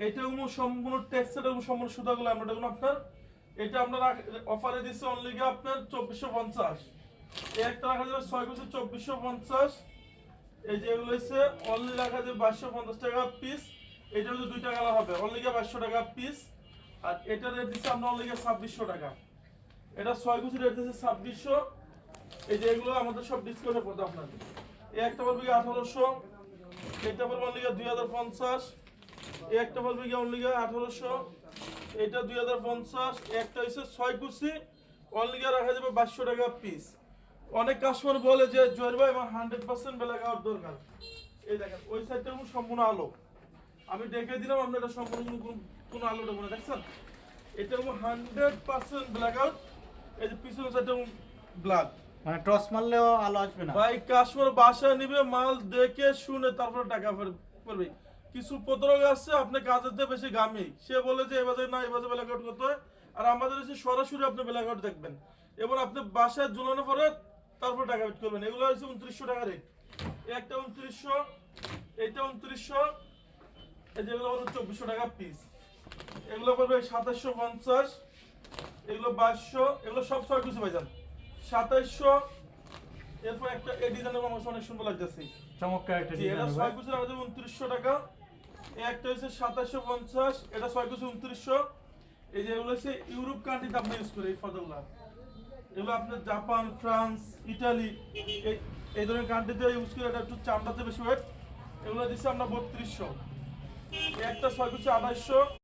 এটা সম্পূর্ণ টেক্সটাইল সম্পূর্ণ সুতাগুলো আমরা দেখুন আপনার এটা আপনারা অফারে দিচ্ছে অনলি গিয়ে আপনার 2450। এই একটা রাখা যাবে 6 পিস 2450। এই যে এগুলো হচ্ছে অনলি রাখা যাবে 2250 টাকা পিস। এটা হচ্ছে দুইটা কালার হবে অনলি গিয়ে 2200 টাকা পিস। আর এটা রেট দিচ্ছে আমরা অনলি গিয়ে 2600 টাকা। এটা 6 পিস রেট দিচ্ছে 2600। এই যে এগুলো আমাদের সব ডিসকাউন্টে পড়বে আপনাদের। এই একটা বলবে 1800, এটা বলবে অনলি গিয়ে 2050, এই একটা বলবে গিয়ে অনলি গিয়ে 1800, এটা 2050। একটা হচ্ছে 6 কুচি অনলি গিয়ে রাখা যাবে 2200 টাকা পিস। অনেক কাস্টমার বলে যে জয়ের ভাই আমার 100% ব্ল্যাক আউট দরকার। এই দেখেন ওই সাইডটা সম্পূর্ণ আলো, আমি দেখে দিলাম আপনার এটা সম্পূর্ণ কোনো আলোটা মনে দেখছেন। এটা 100% ব্ল্যাক আউট। এই যে পিছনের সাইডটা ব্ল্যাক, মানে টস মারলেও আলো আসবে না ভাই কাস্টমার বাসায় নিবে মাল দেখে শুনে তারপরে টাকা পড়বে। কিছু প্রতারক আছে আপনি কাজের দিয়ে বেশি গামি, সে বলে যে এবারে না এবারে ব্ল্যাক আউট করতে হয়। আর আমাদের হচ্ছে সরাসরি আপনি ব্ল্যাক আউট দেখবেন এবং আপনি বাসায় ঝুলানোর পরে তারপর টাকা পেড করবেন। এগুলো হচ্ছে 2900 টাকা রেট। একটা 2900, এটা 2900, এই যেগুলো হলো 2400 টাকা পিস। এগুলো পড়বে 2750, এগুলো 2200, এগুলো সব 6 পিস ভাইজান 2700। এরপর একটা এই ডিজাইনের আমার অনেক সুন্দর লাগতেছে, চমৎকার একটা জি এটা ডিজাইন 6 পিসের আমাদের 2900 টাকা। এই একটা হচ্ছে 2750, এটা 6 পিস 2900। এই যে এগুলো হচ্ছে ইউরোপ কান্ট্রিতে আপনি ইউজ করে এই ফটোগুলো, এগুলো আপনার জাপান, ফ্রান্স, ইটালি এই ধরনের কান্ট্রিতে ইউজ করে। এটা একটু চামড়াতে বেশি ওয়েট। এগুলো দিচ্ছে আমরা 3200। একটা 6 পিস 2800।